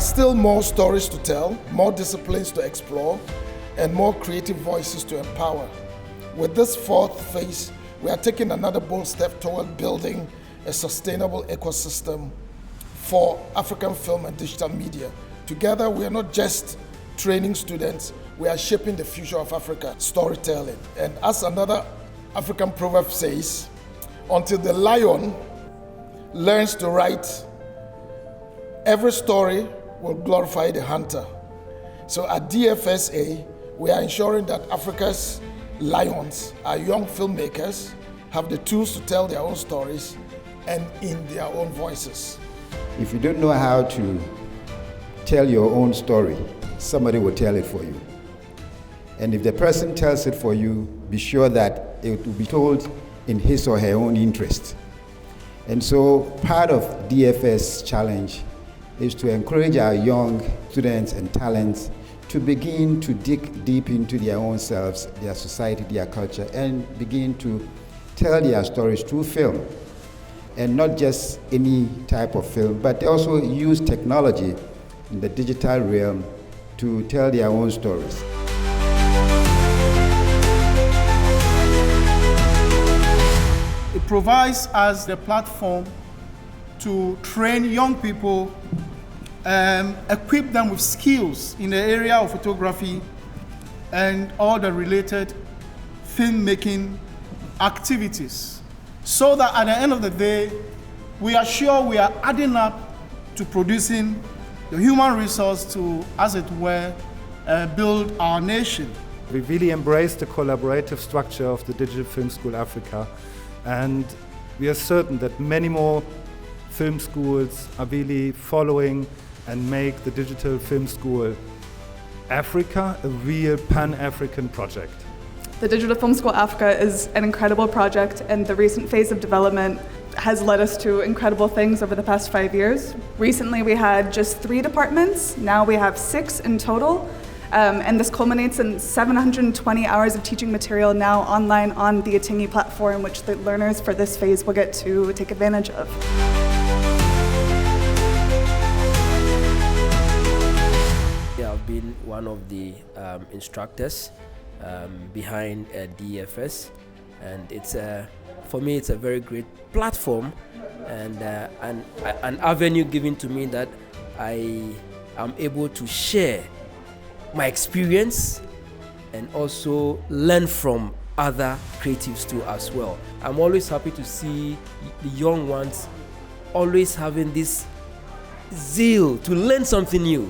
are still more stories to tell, more disciplines to explore, and more creative voices to empower. With this fourth phase, we are taking another bold step toward building a sustainable ecosystem for African film and digital media. Together, we are not just training students, we are shaping the future of Africa storytelling. And as another African proverb says, until the lion learns to write, every story will glorify the hunter. So at DFSA, we are ensuring that Africa's lions, our young filmmakers, have the tools to tell their own stories and in their own voices. If you don't know how to tell your own story, somebody will tell it for you. And if the person tells it for you, be sure that it will be told in his or her own interest. And so part of DFS challenge is to encourage our young students and talents to begin to dig deep into their own selves, their society, their culture, and begin to tell their stories through film. And not just any type of film, but also use technology in the digital realm to tell their own stories. It provides us the platform to train young people, equip them with skills in the area of photography and all the related filmmaking activities, so that at the end of the day, we are sure we are adding up to producing the human resource to, as it were, build our nation. We really embrace the collaborative structure of the Digital Film School Africa, and we are certain that many more film schools are really following and make the Digital Film School Africa a real Pan-African project. The Digital Film School Africa is an incredible project, and the recent phase of development has led us to incredible things over the past 5 years. Recently we had just 3 departments, now we have 6 in total, and this culminates in 720 hours of teaching material now online on the Atingi platform, which the learners for this phase will get to take advantage of. Yeah, I've been one of the instructors behind DFS, and it's for me it's a very great platform and an avenue given to me that I am able to share my experience and also learn from other creatives too as well. I'm always happy to see the young ones always having this zeal to learn something new.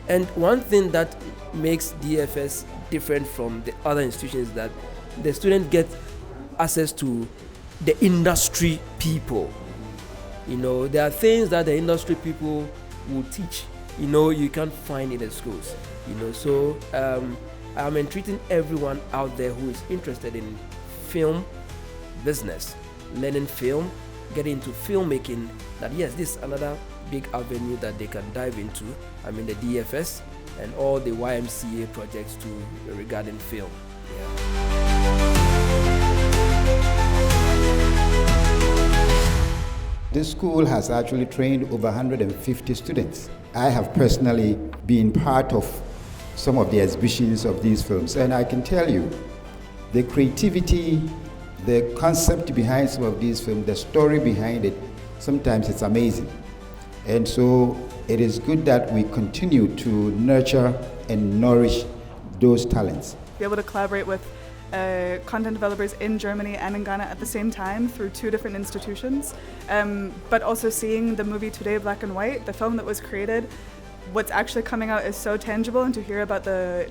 And one thing that makes DFS different from the other institutions is that the students get access to the industry people. You know, there are things that the industry people will teach, you know, you can't find in the schools. You know, so I'm entreating everyone out there who is interested in film business, learning film, getting into filmmaking, that yes, this is another big avenue that they can dive into. I mean, the DFS and all the YMCA projects too regarding film. This school has actually trained over 150 students. I have personally been part of some of the exhibitions of these films, and I can tell you, the creativity, the concept behind some of these films, the story behind it, sometimes it's amazing. And so it is good that we continue to nurture and nourish those talents. Be able to collaborate with content developers in Germany and in Ghana at the same time through 2 different institutions, but also seeing the movie Today Black and White, the film that was created, what's actually coming out is so tangible, and to hear about the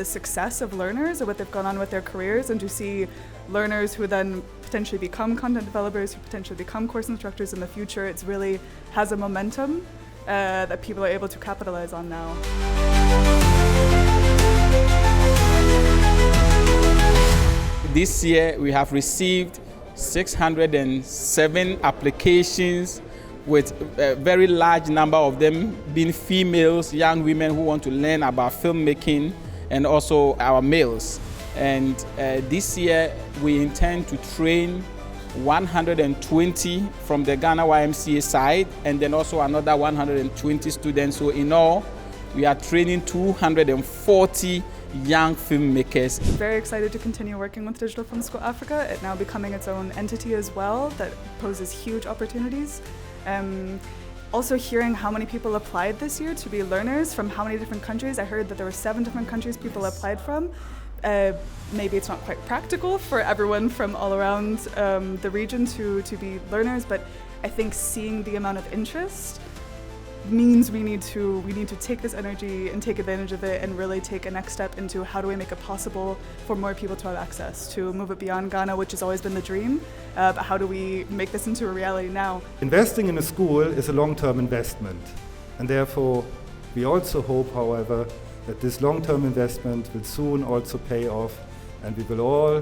success of learners or what they've gone on with their careers, and to see learners who then potentially become content developers, who potentially become course instructors in the future, it's really has a momentum that people are able to capitalize on now. This year we have received 607 applications, with a very large number of them being females, young women who want to learn about filmmaking, and also our males. And this year we intend to train 120 from the Ghana YMCA side, and then also another 120 students. So in all, we are training 240 young filmmakers. Very excited to continue working with Digital Film School Africa. It now becoming its own entity as well that poses huge opportunities. Also hearing how many people applied this year to be learners from how many different countries. I heard that there were 7 different countries people applied from. Maybe it's not quite practical for everyone from all around the region to be learners, but I think seeing the amount of interest means we need to take this energy and take advantage of it and really take a next step into how do we make it possible for more people to have access, to move it beyond Ghana, which has always been the dream, but how do we make this into a reality now? Investing in a school is a long-term investment, and therefore we also hope, however, that this long-term investment will soon also pay off, and we will all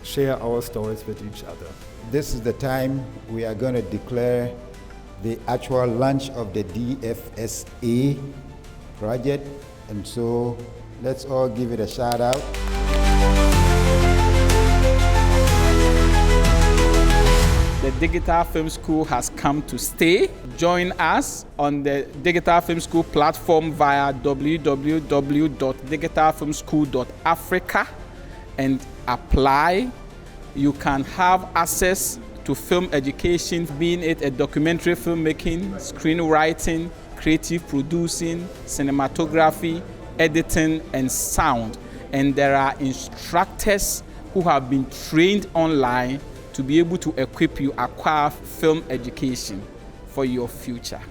share our stories with each other. This is the time we are going to declare the actual launch of the DFSA project, and so let's all give it a shout out. The Digital Film School has come to stay. Join us on the Digital Film School platform via www.digitalfilmschool.africa and apply. You can have access to film education, being it a documentary filmmaking, screenwriting, creative producing, cinematography, editing, and sound. And there are instructors who have been trained online to be able to equip you acquire film education for your future.